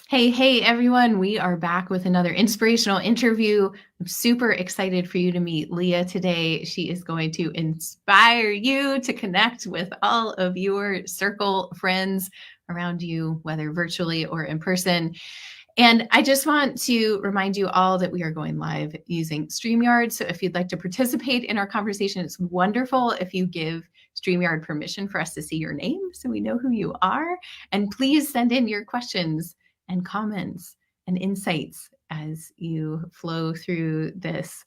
Hey, everyone. We are back with another inspirational interview. I'm super excited for you to meet Leah today. She is going to inspire you to connect with all of your circle friends around you, whether virtually or in person. And I just want to remind you all that we are going live using StreamYard. So if you'd like to participate in our conversation, it's wonderful if you give StreamYard permission for us to see your name so we know who you are. And please send in your questions and comments and insights as you flow through this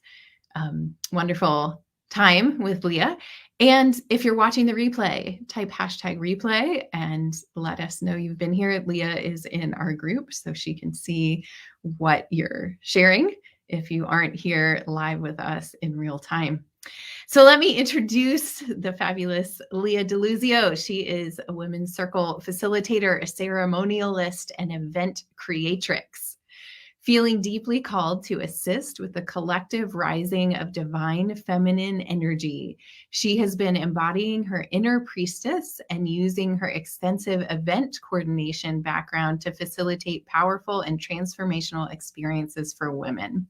wonderful time with Leah. And if you're watching the replay, type #replay and let us know you've been here. Leah is in our group so she can see what you're sharing if you aren't here live with us in real time. So let me introduce the fabulous Leah DeLuzio. She is a women's circle facilitator, a ceremonialist, and event creatrix. Feeling deeply called to assist with the collective rising of divine feminine energy, she has been embodying her inner priestess and using her extensive event coordination background to facilitate powerful and transformational experiences for women.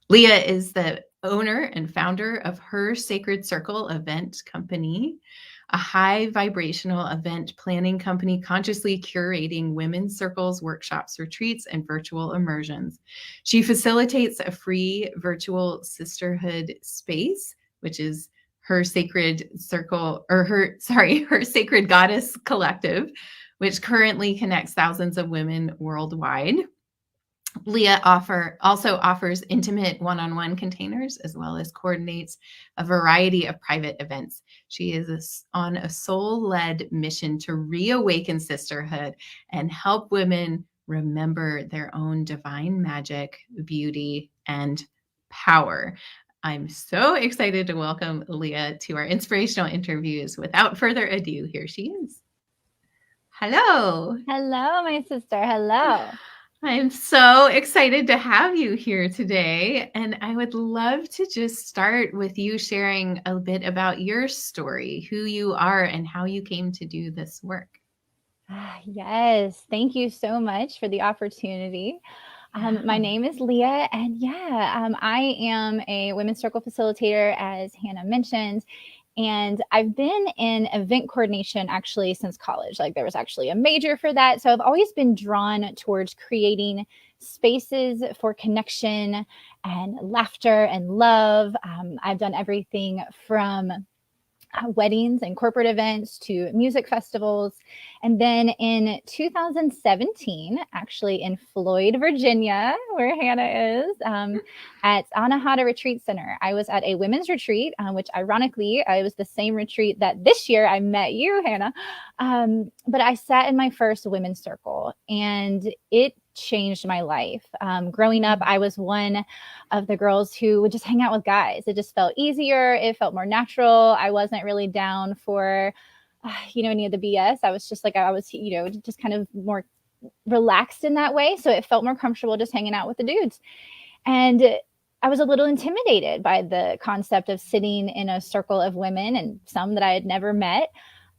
Leah is the owner and founder of Her Sacred Circle Event Company, a high vibrational event planning company consciously curating women's circles, workshops, retreats, and virtual immersions. She facilitates a free virtual sisterhood space, which is Her Sacred Circle, or Her Sacred Goddess Collective, which currently connects thousands of women worldwide. Leah also offers intimate one-on-one containers as well as coordinates a variety of private events. She is on a soul-led mission to reawaken sisterhood and help women remember their own divine magic, beauty, and power. I'm so excited to welcome Leah to our inspirational interviews. Without further ado, here she is. Hello. Hello, my sister. Hello. I'm so excited to have you here today. And I would love to just start with you sharing a bit about your story, who you are, and how you came to do this work. Yes, thank you so much for the opportunity. My Yeah. name is Leah, and I am a women's circle facilitator, as Hannah mentioned. And I've been in event coordination actually since college. Like, there was actually a major for that. So I've always been drawn towards creating spaces for connection and laughter and love. I've done everything from weddings and corporate events to music festivals. And then in 2017, actually in Floyd, Virginia, where Hannah is, at Anahata Retreat Center, I was at a women's retreat, which ironically, it was the same retreat that this year I met you, Hannah. But I sat in my first women's circle, and it changed my life. Growing up, I was one of the girls who would just hang out with guys. It just felt easier. It felt more natural. I wasn't really down for, any of the BS. I was just like, I was, just kind of more relaxed in that way. So it felt more comfortable just hanging out with the dudes. And I was a little intimidated by the concept of sitting in a circle of women, and some that I had never met.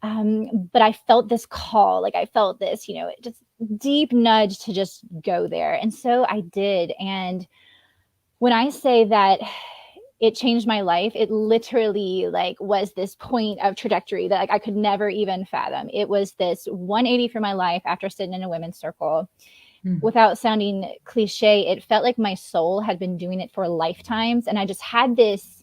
But I felt this call, like I felt this, just deep nudge to just go there. And so I did. And when I say that it changed my life, it literally was this point of trajectory that I could never even fathom. It was this 180 for my life after sitting in a women's circle. Without sounding cliche, it felt like my soul had been doing it for lifetimes. And I just had this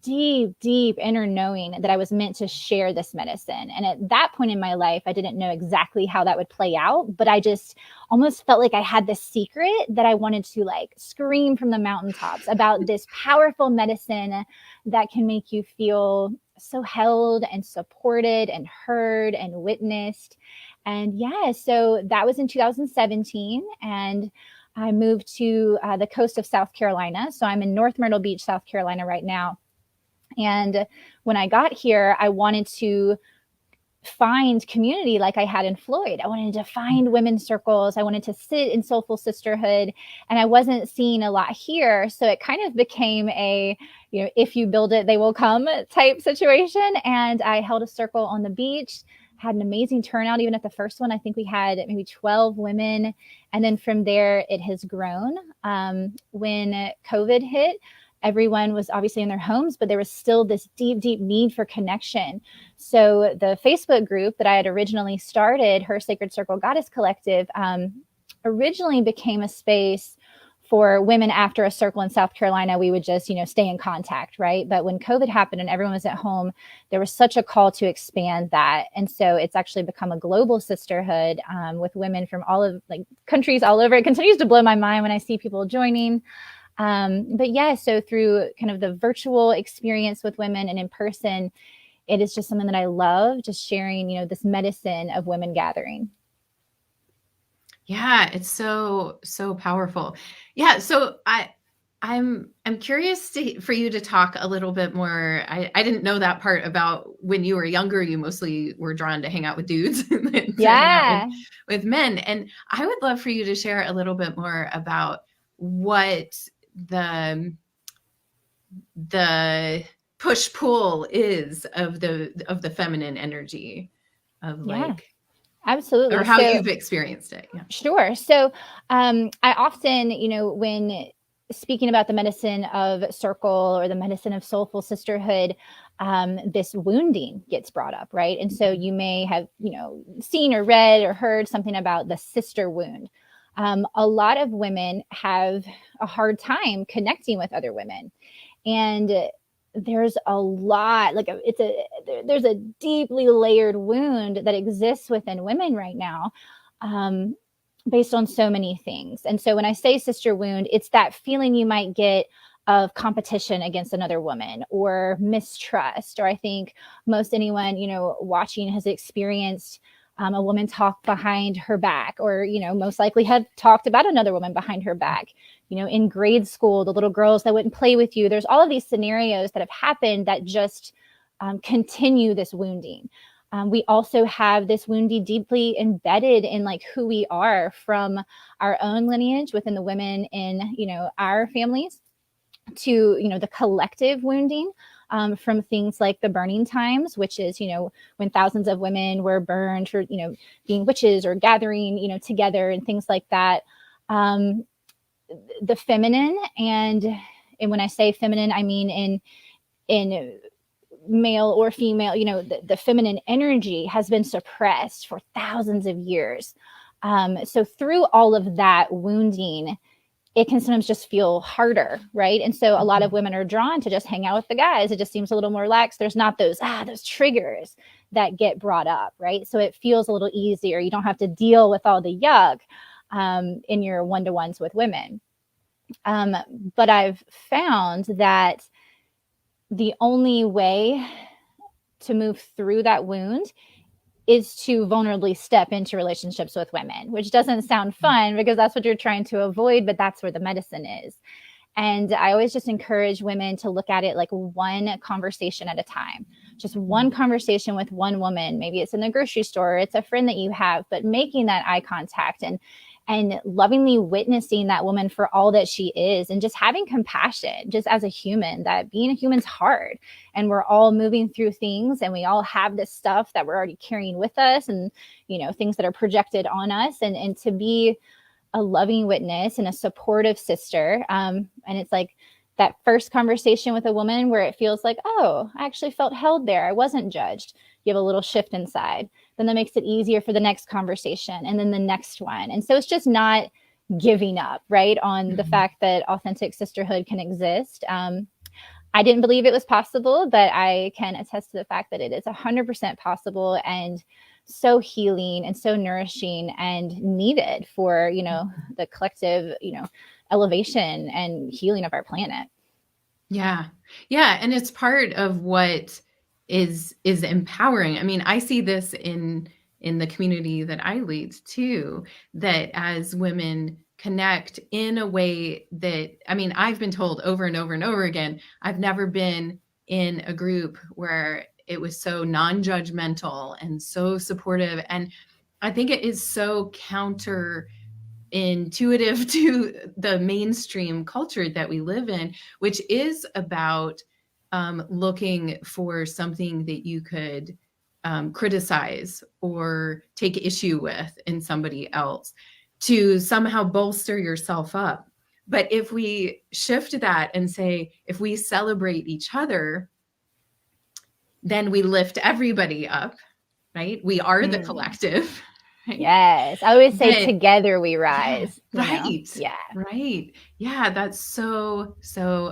deep, deep inner knowing that I was meant to share this medicine. And at that point in my life, I didn't know exactly how that would play out, but I just almost felt like I had this secret that I wanted to scream from the mountaintops about this powerful medicine that can make you feel so held and supported and heard and witnessed. And so that was in 2017. And I moved to the coast of South Carolina. So I'm in North Myrtle Beach, South Carolina right now. And when I got here, I wanted to find community like I had in Floyd. I wanted to find women's circles. I wanted to sit in soulful sisterhood, and I wasn't seeing a lot here. So it kind of became a, if you build it, they will come type situation. And I held a circle on the beach had an amazing turnout. Even at the first one, I think we had maybe 12 women. And then from there, it has grown. When COVID hit, everyone was obviously in their homes, but there was still this deep, deep need for connection. So the Facebook group that I had originally started, Her Sacred Circle Goddess Collective, originally became a space for women after a circle in South Carolina. We would just, stay in contact, right? But when COVID happened and everyone was at home, there was such a call to expand that. And so it's actually become a global sisterhood with women from all of countries all over. It continues to blow my mind when I see people joining. But yeah, so through kind of the virtual experience with women and in person, it is just something that I love, just sharing, this medicine of women gathering. Yeah, it's so powerful. Yeah, so I'm curious for you to talk a little bit more. I didn't know that part about when you were younger. You mostly were drawn to hang out with dudes and to hang out with men. And I would love for you to share a little bit more about what the push-pull is of the feminine energy of absolutely. or how you've experienced it. Yeah. Sure. So I often, when speaking about the medicine of circle or the medicine of soulful sisterhood, this wounding gets brought up, right? And so you may have, seen or read or heard something about the sister wound. A lot of women have a hard time connecting with other women. And there's a lot, there's a deeply layered wound that exists within women right now, based on so many things. And so when I say sister wound, it's that feeling you might get of competition against another woman or mistrust. Or I think most anyone, watching has experienced a woman talk behind her back, or, most likely have talked about another woman behind her back. In grade school, the little girls that wouldn't play with you. There's all of these scenarios that have happened that just continue this wounding. We also have this wounding deeply embedded in who we are from our own lineage within the women in, our families, to, the collective wounding from things like the burning times, which is, when thousands of women were burned for, being witches or gathering, together and things like that. The feminine, and when I say feminine, I mean in male or female, the feminine energy has been suppressed for thousands of years. So through all of that wounding, it can sometimes just feel harder, right? And so a lot of women are drawn to just hang out with the guys. It just seems a little more relaxed. There's not those triggers that get brought up, right? So it feels a little easier. You don't have to deal with all the yuck in your one-to-ones with women. But I've found that the only way to move through that wound is to vulnerably step into relationships with women, which doesn't sound fun because that's what you're trying to avoid, but that's where the medicine is. And I always just encourage women to look at it like one conversation at a time, just one conversation with one woman. Maybe it's in the grocery store, or it's a friend that you have, but making that eye contact and lovingly witnessing that woman for all that she is, and just having compassion just as a human, that being a human's hard, and we're all moving through things, and we all have this stuff that we're already carrying with us, and things that are projected on us, and to be a loving witness and a supportive sister. And it's like that first conversation with a woman where it feels like, oh, I actually felt held there. I wasn't judged. You have a little shift inside. Then that makes it easier for the next conversation, and then the next one. And so it's just not giving up, right, on the fact that authentic sisterhood can exist. I didn't believe it was possible, but I can attest to the fact that it is 100% possible, and so healing and so nourishing and needed for, the collective, elevation and healing of our planet. Yeah. Yeah. And it's part of what is empowering. I mean, I see this in the community that I lead too, that as women connect in a way that, I mean, I've been told over and over and over again, I've never been in a group where it was so non-judgmental and so supportive. And I think it is so counterintuitive to the mainstream culture that we live in, which is about looking for something that you could criticize or take issue with in somebody else to somehow bolster yourself up. But if we shift that and say, if we celebrate each other, then we lift everybody up, right? We are the collective. Right? Yes. I always say together we rise. Yeah, right. Yeah. Right. Yeah. That's so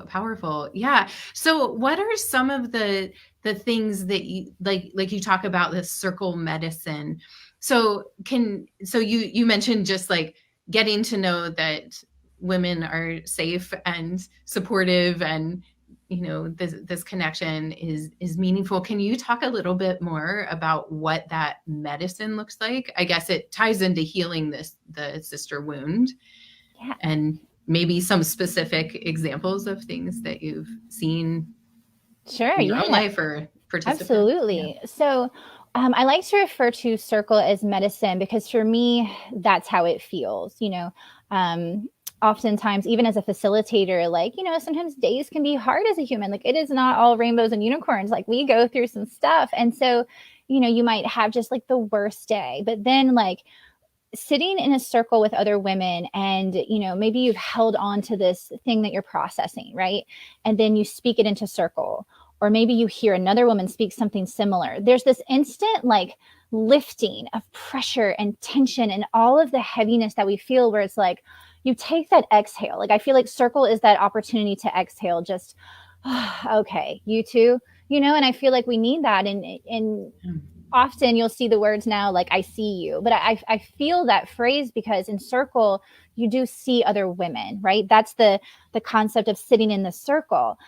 powerful. Yeah. So what are some of the things that you like you talk about this circle medicine? So you mentioned just like getting to know that women are safe and supportive, and this connection is meaningful. Can you talk a little bit more about what that medicine looks like? I guess it ties into healing the sister wound, and maybe some specific examples of things that you've seen in your own life or participants. Absolutely. Yeah. So I like to refer to circle as medicine because for me, that's how it feels. Oftentimes, even as a facilitator, sometimes days can be hard as a human. Like, it is not all rainbows and unicorns. Like, we go through some stuff. And so, you might have just like the worst day, but then like sitting in a circle with other women and, maybe you've held on to this thing that you're processing, right? And then you speak it into circle, or maybe you hear another woman speak something similar. There's this instant like lifting of pressure and tension and all of the heaviness that we feel, where it's like, you take that exhale. Like, I feel like circle is that opportunity to exhale, just, okay, you too, and I feel like we need that. And often you'll see the words now, like, I see you, but I feel that phrase because in circle, you do see other women, right? That's the concept of sitting in the circle.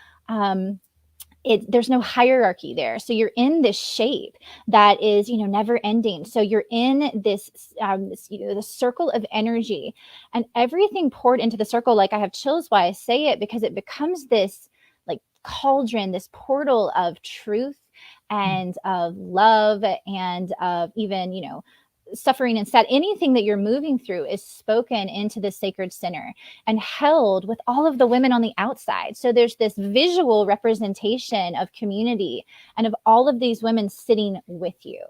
There's no hierarchy there. So you're in this shape that is, never ending. So you're in this, the circle of energy, and everything poured into the circle. Like, I have chills while I say it, because it becomes this like cauldron, this portal of truth and of love and of even, suffering and sad. Anything that you're moving through is spoken into the sacred center and held with all of the women on the outside. So there's this visual representation of community and of all of these women sitting with you.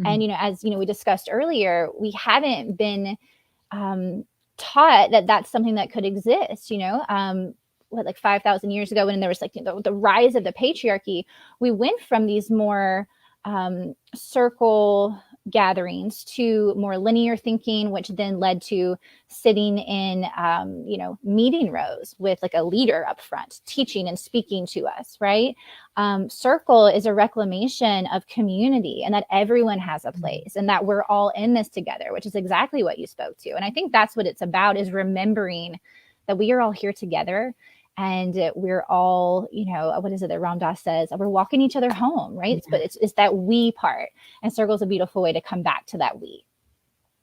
And, as we discussed earlier, we haven't been taught that that's something that could exist, like 5,000 years ago, when there was like the rise of the patriarchy. We went from these more circle gatherings to more linear thinking, which then led to sitting in, meeting rows with like a leader up front teaching and speaking to us, right? Circle is a reclamation of community, and that everyone has a place, and that we're all in this together, which is exactly what you spoke to. And I think that's what it's about, is remembering that we are all here together. And we're all, what is it that Ram Dass says? We're walking each other home, right? Yeah. But it's that we part. And circle is a beautiful way to come back to that we.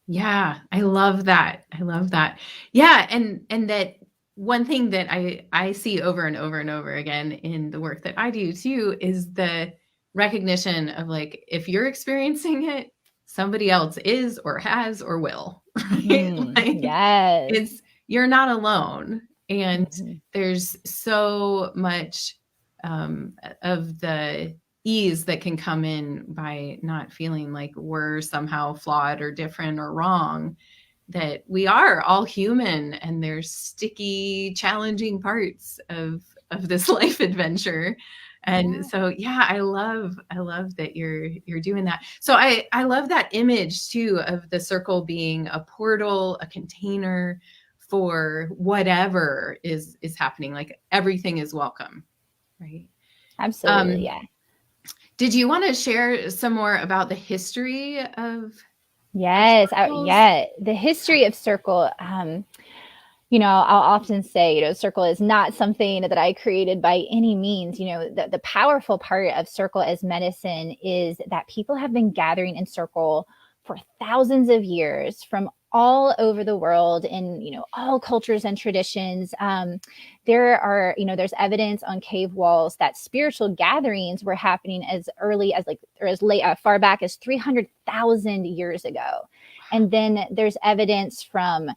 Yeah, I love that. Yeah, and that one thing that I see over and over and over again in the work that I do too is the recognition of, like, if you're experiencing it, somebody else is or has or will. Right? Yes. You're not alone. And there's so much of the ease that can come in by not feeling like we're somehow flawed or different or wrong, that we are all human, and there's sticky, challenging parts of this life adventure. And so, yeah, I love that you're doing that. So I love that image too, of the circle being a portal, a container for whatever is happening. Like, everything is welcome, right? Absolutely. Yeah. Did you want to share some more about the history of? Yes. The history of circle. I'll often say, circle is not something that I created by any means. The powerful part of circle as medicine is that people have been gathering in circle for thousands of years from all over the world in, all cultures and traditions. There's evidence on cave walls that spiritual gatherings were happening as early as far back as 300,000 years ago. And then there's evidence from,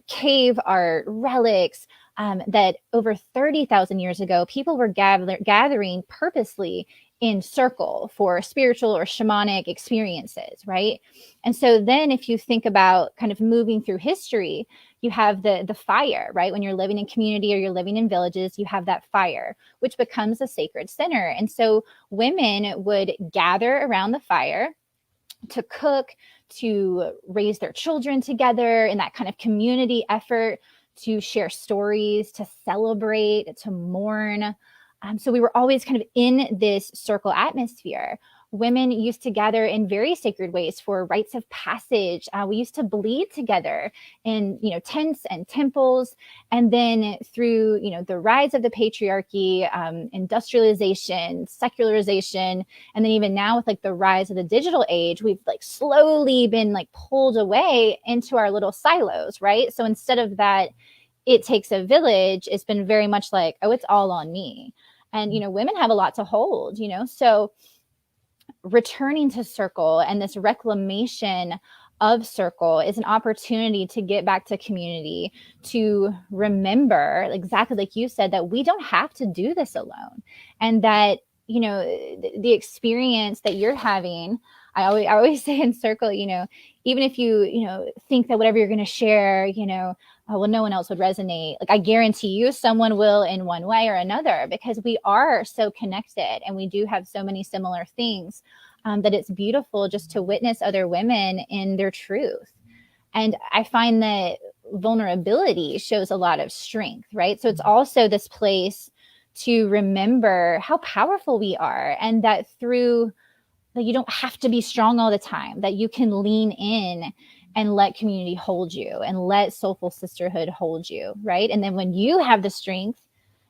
cave art, relics, that over 30,000 years ago, people were gathering purposely in circle for spiritual or shamanic experiences, right? And so then if you think about kind of moving through history, you have the fire, right? When you're living in community or you're living in villages, you have that fire, which becomes a sacred center. And so women would gather around the fire to cook, to raise their children together in that kind of community effort, to share stories, to celebrate, to mourn. So we were always kind of in this circle atmosphere. Women used to gather in very sacred ways for rites of passage. We used to bleed together in, tents and temples. And then through, the rise of the patriarchy, industrialization, secularization, and then even now with like the rise of the digital age, we've like slowly been like pulled away into our little silos, right? So instead of that, it takes a village, it's been very much like, oh, it's all on me. And, women have a lot to hold, so returning to circle and this reclamation of circle is an opportunity to get back to community, to remember exactly like you said, that we don't have to do this alone. And that, the experience that you're having, I always say in circle, even if you, think that whatever you're going to share, oh, well, no one else would resonate. Like I guarantee you someone will in one way or another, because we are so connected and we do have so many similar things, that it's beautiful just to witness other women in their truth. And I find that vulnerability shows a lot of strength, right? So it's also this place to remember how powerful we are, and that through that you don't have to be strong all the time, that you can lean in and let community hold you and let soulful sisterhood hold you, right? And then when you have the strength,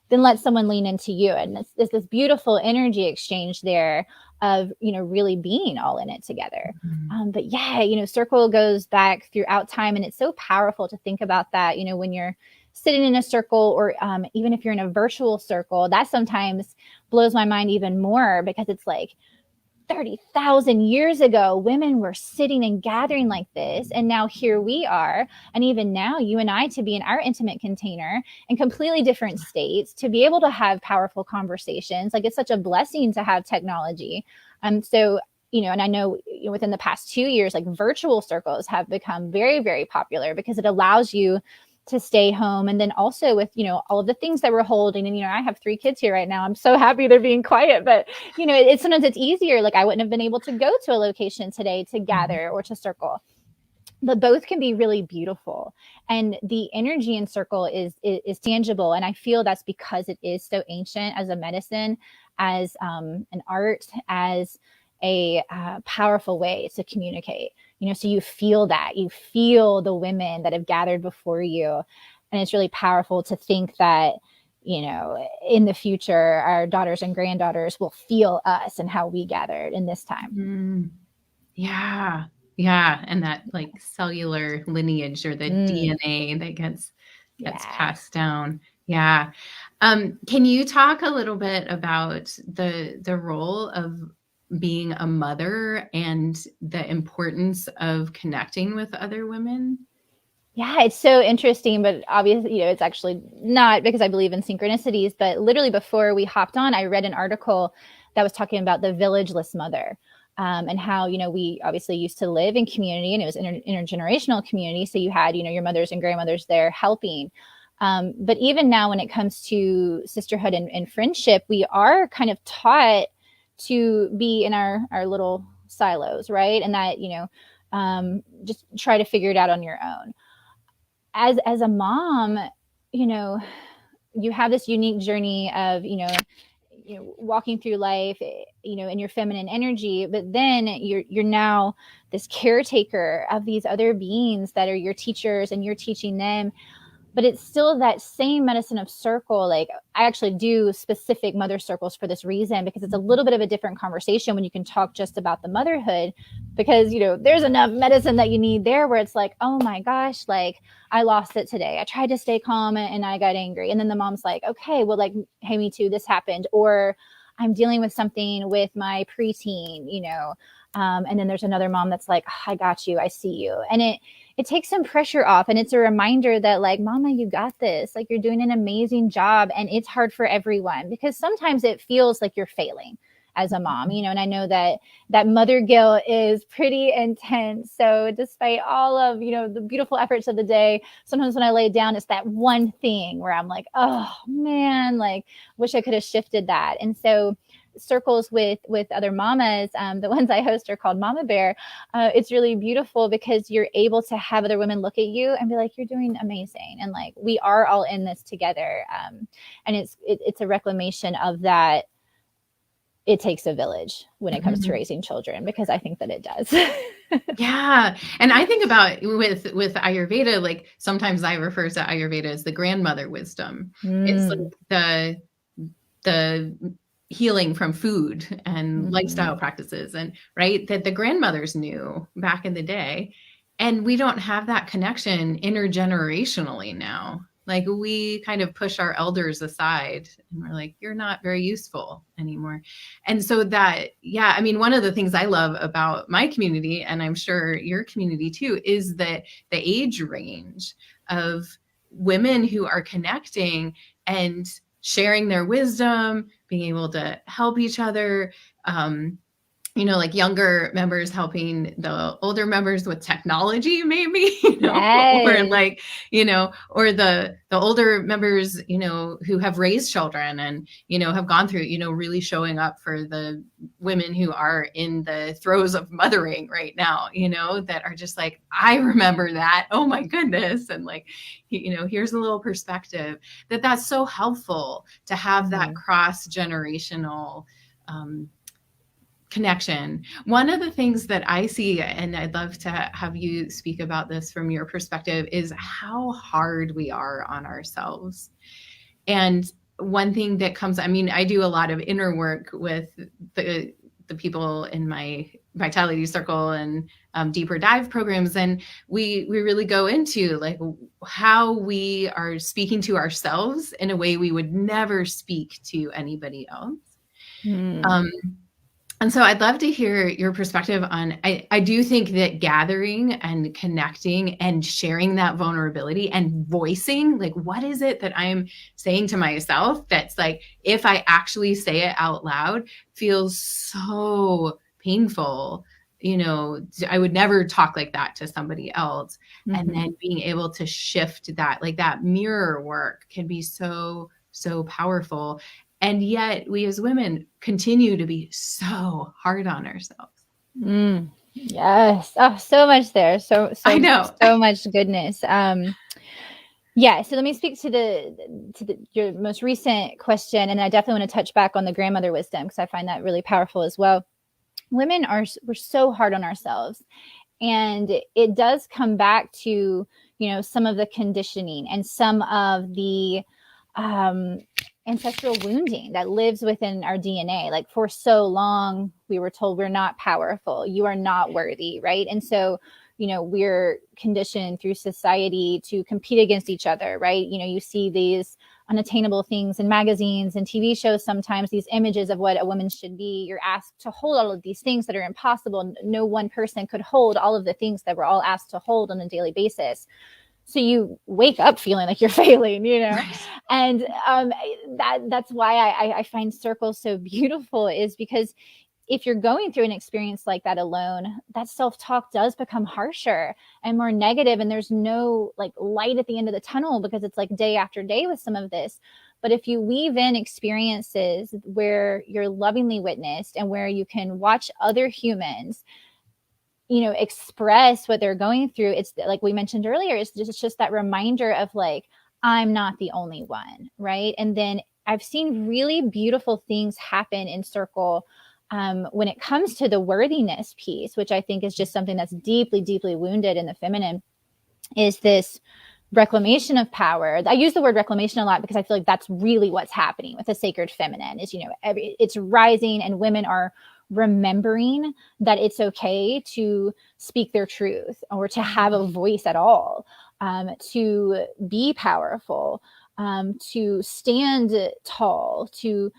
then let someone lean into you. And it's this beautiful energy exchange there of, really being all in it together. Mm-hmm. But yeah, circle goes back throughout time. And it's so powerful to think about that, when you're sitting in a circle, or even if you're in a virtual circle, that sometimes blows my mind even more, because it's like, 30,000 years ago, women were sitting and gathering like this. And now here we are. And even now, you and I, to be in our intimate container in completely different states, to be able to have powerful conversations. Like it's such a blessing to have technology. So, and I know within the past 2 years, like virtual circles have become very, very popular, because it allows you to stay home. And then also with, all of the things that we're holding. And, I have 3 kids here right now. I'm so happy they're being quiet, but, it's sometimes it's easier. Like I wouldn't have been able to go to a location today to gather or to circle, but both can be really beautiful. And the energy in circle is tangible. And I feel that's because it is so ancient as a medicine, as an art, as a powerful way to communicate. So you feel the women that have gathered before you. And it's really powerful to think that, in the future, our daughters and granddaughters will feel us and how we gathered in this time. Mm. Yeah. Yeah. And that like cellular lineage, or the DNA that gets passed down. Yeah. Can you talk a little bit about the role of being a mother and the importance of connecting with other women? Yeah, it's so interesting, but obviously, it's actually not, because I believe in synchronicities, but literally before we hopped on, I read an article that was talking about the villageless mother, and how, we obviously used to live in community, and it was intergenerational community. So you had, your mothers and grandmothers there helping. But even now, when it comes to sisterhood and friendship, we are kind of taught to be in our little silos, right? And that, just try to figure it out on your own. As a mom, you have this unique journey of, walking through life, in your feminine energy, but then you're now this caretaker of these other beings that are your teachers, and you're teaching them. But it's still that same medicine of circle. Like I actually do specific mother circles for this reason, because it's a little bit of a different conversation when you can talk just about the motherhood, because, there's enough medicine that you need there where it's like, oh my gosh, like I lost it today. I tried to stay calm and I got angry. And then the mom's like, okay, well, like, hey, me too, this happened. Or I'm dealing with something with my preteen, and then there's another mom that's like, oh, I got you. I see you. And it takes some pressure off. And it's a reminder that like, mama, you got this. Like you're doing an amazing job. And it's hard for everyone, because sometimes it feels like you're failing as a mom, you know, and I know that mother guilt is pretty intense. So despite all of, you know, the beautiful efforts of the day, sometimes when I lay down, it's that one thing where I'm like, oh man, like wish I could have shifted that. And so circles with other mamas, the ones I host are called Mama Bear. It's really beautiful because you're able to have other women look at you and be like, you're doing amazing, and like we are all in this together. And it's a reclamation of that. It takes a village when it comes to raising children, because I think that it does. Yeah. And I think about with Ayurveda, like sometimes I refer to Ayurveda as the grandmother wisdom. It's like the healing from food and lifestyle practices, and right, that the grandmothers knew back in the day. And we don't have that connection intergenerationally now. Like we kind of push our elders aside and we're like, you're not very useful anymore. And so that, yeah, I mean, one of the things I love about my community, and I'm sure your community too, is that the age range of women who are connecting and sharing their wisdom, being able to help each other, you know, like younger members helping the older members with technology, maybe, you know, or like, you know, or the older members, you know, who have raised children and, you know, have gone through, you know, really showing up for the women who are in the throes of mothering right now, you know, that are just like, I remember that. Oh my goodness. And like, you know, here's a little perspective that's so helpful to have that cross-generational, connection. One of the things that I see, and I'd love to have you speak about this from your perspective, is how hard we are on ourselves. And one thing that comes, I mean, I do a lot of inner work with the people in my Vitality Circle and deeper dive programs. And we really go into like how we are speaking to ourselves in a way we would never speak to anybody else. And so I'd love to hear your perspective on, I do think that gathering and connecting and sharing that vulnerability and voicing, like, what is it that I'm saying to myself that's like, if I actually say it out loud, feels so painful. You know, I would never talk like that to somebody else. And then being able to shift that, like that mirror work can be so, so powerful. And yet we as women continue to be so hard on ourselves. Yes. Oh, so much there. So I know. So much goodness. Yeah. So let me speak to your most recent question. And I definitely want to touch back on the grandmother wisdom, because I find that really powerful as well. Women we're so hard on ourselves. And it does come back to, you know, some of the conditioning and some of the, ancestral wounding that lives within our DNA. Like for so long, we were told we're not powerful, you are not worthy, right? And so, you know, we're conditioned through society to compete against each other, right? You know, you see these unattainable things in magazines and TV shows, sometimes these images of what a woman should be. You're asked to hold all of these things that are impossible. No one person could hold all of the things that we're all asked to hold on a daily basis. So you wake up feeling like you're failing, you know, and that's why I find circles so beautiful, is because if you're going through an experience like that alone, that self-talk does become harsher and more negative, and there's no like light at the end of the tunnel, because it's like day after day with some of this. But if you weave in experiences where you're lovingly witnessed and where you can watch other humans, you know, express what they're going through, it's like we mentioned earlier, it's just that reminder of like, I'm not the only one, right? And then I've seen really beautiful things happen in circle when it comes to the worthiness piece, which I think is just something that's deeply, deeply wounded in the feminine, is this reclamation of power. I use the word reclamation a lot because I feel like that's really what's happening with the sacred feminine is, you know, it's rising, and women are remembering that it's okay to speak their truth or to have a voice at all, to be powerful, to stand tall, to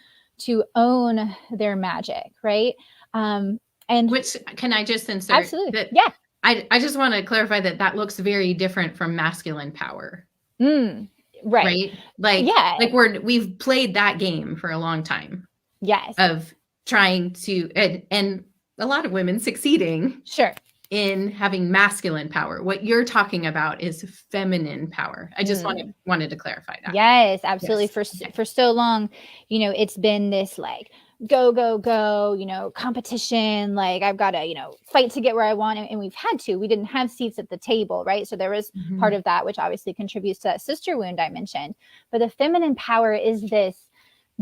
own their magic, right? And which, can I just insert? Absolutely. That, yeah. I just want to clarify that looks very different from masculine power. Right. Like, yeah. Like we've played that game for a long time. Yes. Of trying to, and a lot of women succeeding Sure. in having masculine power. What you're talking about is feminine power. I just wanted to clarify that. Yes, absolutely. Yes. For so long, it's been this like go, go, go, competition. Like I've got to, fight to get where I want. And we've had to. We didn't have seats at the table, right? So there was part of that, which obviously contributes to that sister wound I mentioned. But the feminine power is this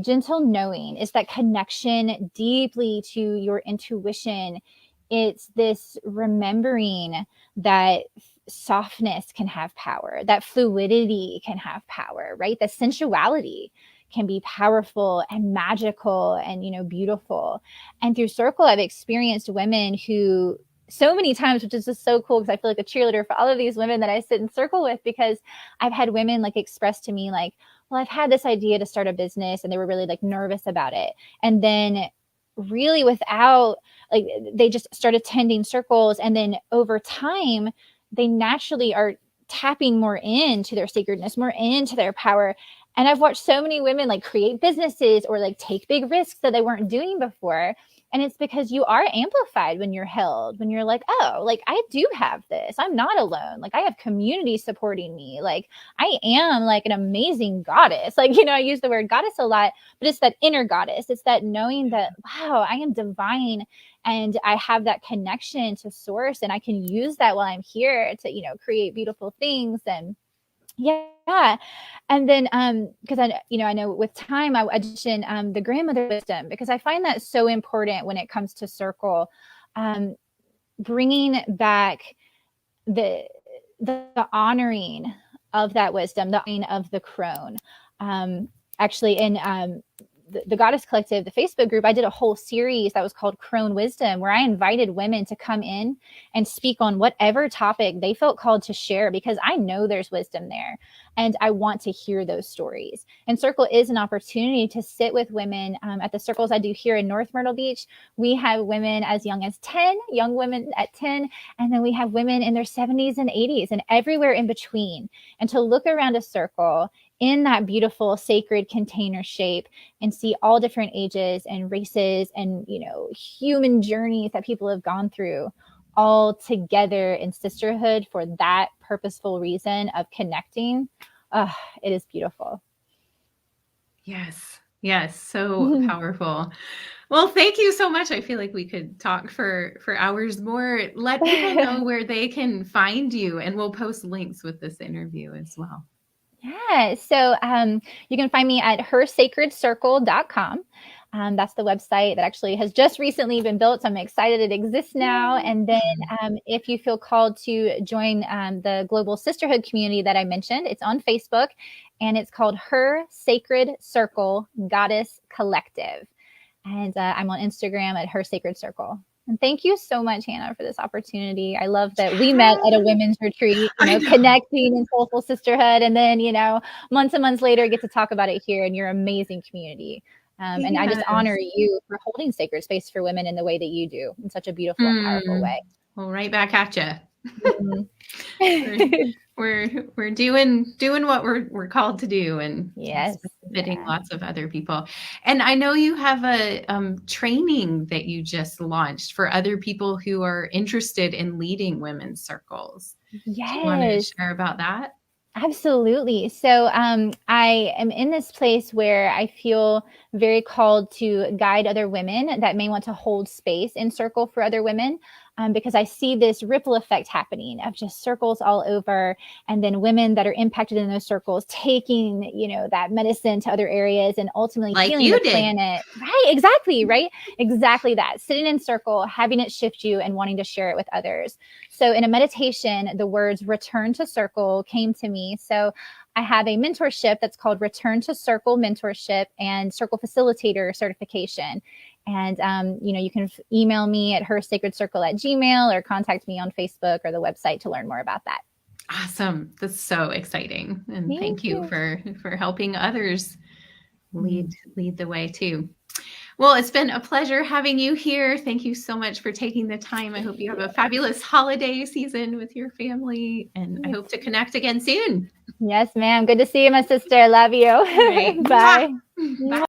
gentle knowing, is that connection deeply to your intuition. It's this remembering that softness can have power, that fluidity can have power, right? That sensuality can be powerful and magical and, beautiful. And through Circle, I've experienced women who so many times, which is just so cool because I feel like a cheerleader for all of these women that I sit in Circle with, because I've had women like express to me like, well, I've had this idea to start a business, and they were really like nervous about it. And then really without like, they just start attending circles. And then over time, they naturally are tapping more into their sacredness, more into their power. And I've watched so many women like create businesses or like take big risks that they weren't doing before. And it's because you are amplified when you're held, when you're like, oh, like I do have this. I'm not alone. Like I have community supporting me. Like I am like an amazing goddess. Like, I use the word goddess a lot, but it's that inner goddess. It's that knowing that, wow, I am divine and I have that connection to source, and I can use that while I'm here to, create beautiful things. And yeah. And then, because I know with time, I mentioned the grandmother wisdom, because I find that so important when it comes to Circle, bringing back the honoring of that wisdom, the honoring of the crone. Actually, in the Goddess Collective, the Facebook group, I did a whole series that was called Crone Wisdom, where I invited women to come in and speak on whatever topic they felt called to share, because I know there's wisdom there and I want to hear those stories. And Circle is an opportunity to sit with women. At the circles I do here in North Myrtle Beach, we have women as young as 10, young women at 10, and then we have women in their 70s and 80s and everywhere in between. And to look around a circle in that beautiful sacred container shape and see all different ages and races and, human journeys that people have gone through all together in sisterhood for that purposeful reason of connecting. It is beautiful. Yes. Yes. So powerful. Well, thank you so much. I feel like we could talk for hours more. Let people know where they can find you, and we'll post links with this interview as well. Yeah. So you can find me at hersacredcircle.com. That's the website that actually has just recently been built. So I'm excited it exists now. And then if you feel called to join the global sisterhood community that I mentioned, it's on Facebook, and it's called Her Sacred Circle Goddess Collective. And I'm on Instagram at Her Sacred Circle. And thank you so much, Hannah, for this opportunity. I love that we met at a women's retreat, connecting in soulful sisterhood. And then, months and months later, get to talk about it here in your amazing community. And I just honor you for holding sacred space for women in the way that you do, in such a beautiful and powerful way. Well, right back at you. We're doing what we're called to do, and benefiting lots of other people. And I know you have a training that you just launched for other people who are interested in leading women's circles. Yes. Do you want to share about that? Absolutely. So I am in this place where I feel very called to guide other women that may want to hold space in Circle for other women, because I see this ripple effect happening of just circles all over, and then women that are impacted in those circles taking, that medicine to other areas and ultimately healing the planet. Right. Exactly. Right. Exactly that. Sitting in Circle, having it shift you and wanting to share it with others. So in a meditation, the words return to Circle came to me. So I have a mentorship that's called Return to Circle Mentorship and Circle Facilitator Certification. And, you can email me at hersacredcircle@gmail.com or contact me on Facebook or the website to learn more about that. Awesome. That's so exciting. And thank you for helping others lead the way too. Well, it's been a pleasure having you here. Thank you so much for taking the time. I hope you have a fabulous holiday season with your family, and I hope to connect again soon. Yes, ma'am. Good to see you, my sister. Love you. Right. Bye. Bye.